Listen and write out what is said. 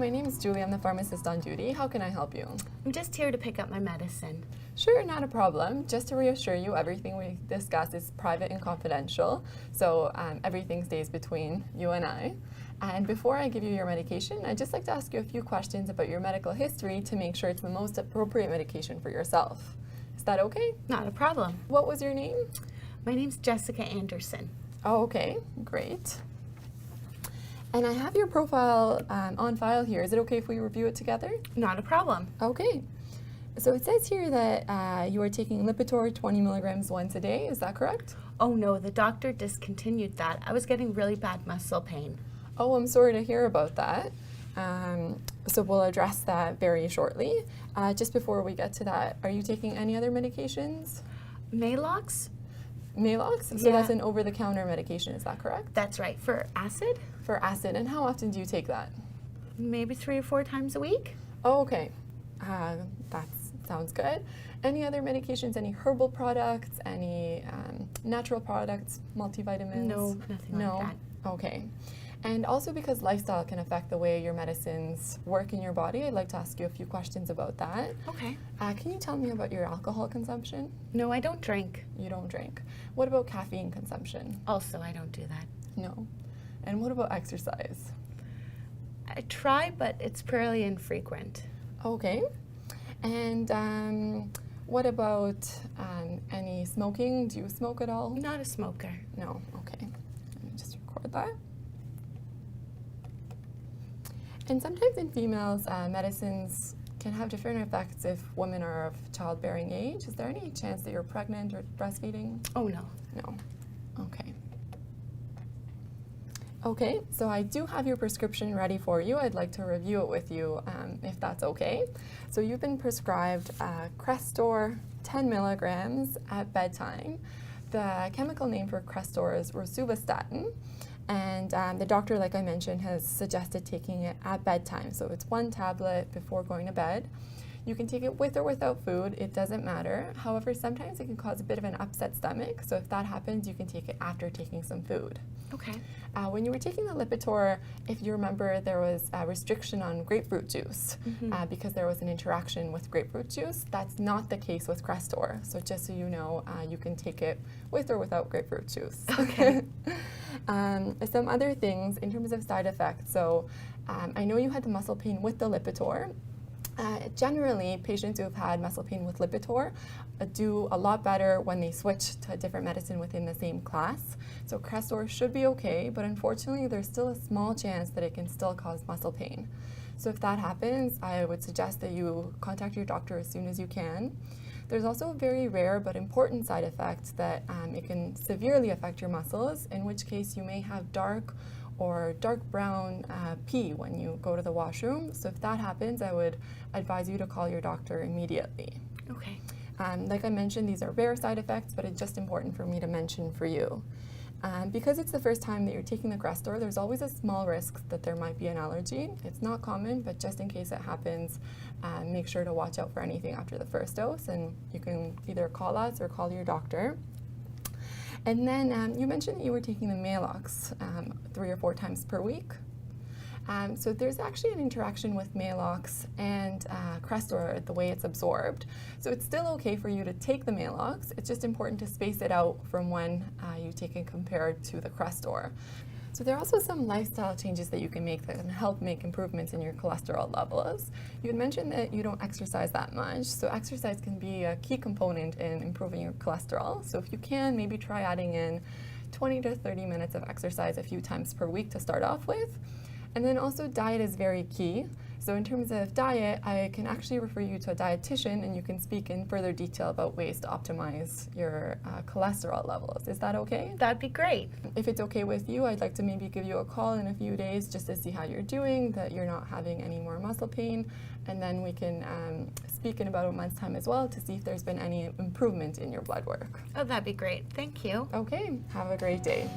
my name is Julie. I'm the pharmacist on duty. How can I help you? I'm just here to pick up my medicine. Sure, not a problem. Just to reassure you, everything we discuss is private and confidential, so everything stays between you and I. And before I give you your medication, I'd just like to ask you a few questions about your medical history to make sure it's the most appropriate medication for yourself. Is that okay? Not a problem. What was your name? My name's Jessica Anderson. Oh, okay, great. And I have your profile on file here. Is it okay if we review it together? Not a problem. Okay. So it says here that you are taking Lipitor 20 milligrams once a day. Is that correct? Oh no, the doctor discontinued that. I was getting really bad muscle pain. Oh, I'm sorry to hear about that. So we'll address that very shortly. Just before we get to that, are you taking any other medications? Malox? Malox? So Yeah. that's an over-the-counter medication, is that correct? That's right. For acid? For acid. And how often do you take that? Maybe 3 or 4 times a week. Oh, okay. That sounds good. Any other medications, any herbal products, any natural products, multivitamins? No, nothing like that. Okay. And also because lifestyle can affect the way your medicines work in your body, I'd like to ask you a few questions about that. Okay. Can you tell me about your alcohol consumption? No, I don't drink. You don't drink. What about caffeine consumption? Also, I don't do that. No. And what about exercise? I try, but it's fairly infrequent. Okay. And what about any smoking? Do you smoke at all? Not a smoker. No. Okay. Let me just record that. And sometimes in females, medicines can have different effects if women are of childbearing age. Is there any chance that you're pregnant or breastfeeding? Oh no. No. Okay. Okay, so I do have your prescription ready for you. I'd like to review it with you if that's okay. So you've been prescribed Crestor 10 milligrams at bedtime. The chemical name for Crestor is rosuvastatin. And the doctor, like I mentioned, has suggested taking it at bedtime. So it's 1 tablet before going to bed. You can take it with or without food, it doesn't matter. However, sometimes it can cause a bit of an upset stomach. So if that happens, you can take it after taking some food. Okay. When you were taking the Lipitor, if you remember, there was a restriction on grapefruit juice because there was an interaction with grapefruit juice. That's not the case with Crestor. So just so you know, you can take it with or without grapefruit juice. Okay. Some other things in terms of side effects. So I know you had the muscle pain with the Lipitor. Generally, patients who have had muscle pain with Lipitor do a lot better when they switch to a different medicine within the same class. So Crestor should be okay, but unfortunately there's still a small chance that it can still cause muscle pain. So if that happens, I would suggest that you contact your doctor as soon as you can. There's also a very rare but important side effect that it can severely affect your muscles, in which case you may have dark or dark brown pee when you go to the washroom. So if that happens, I would advise you to call your doctor immediately. Okay. Like I mentioned, these are rare side effects, but it's just important for me to mention for you. Because it's the first time that you're taking the Crestor, there's always a small risk that there might be an allergy. It's not common, but just in case it happens, make sure to watch out for anything after the first dose, and you can either call us or call your doctor. And then you mentioned that you were taking the Malox 3 or 4 times per week. So there's actually an interaction with Malox and Crestor, the way it's absorbed. So it's still okay for you to take the Malox. It's just important to space it out from when you take it compared to the Crestor. So there are also some lifestyle changes that you can make that can help make improvements in your cholesterol levels. You had mentioned that you don't exercise that much, so exercise can be a key component in improving your cholesterol. So if you can, maybe try adding in 20 to 30 minutes of exercise a few times per week to start off with. And then also diet is very key. So in terms of diet, I can actually refer you to a dietitian and you can speak in further detail about ways to optimize your cholesterol levels. Is that okay? That'd be great. If it's okay with you, I'd like to maybe give you a call in a few days just to see how you're doing, that you're not having any more muscle pain, and then we can speak in about a month's time as well to see if there's been any improvement in your blood work. Oh, that'd be great. Thank you. Okay, have a great day.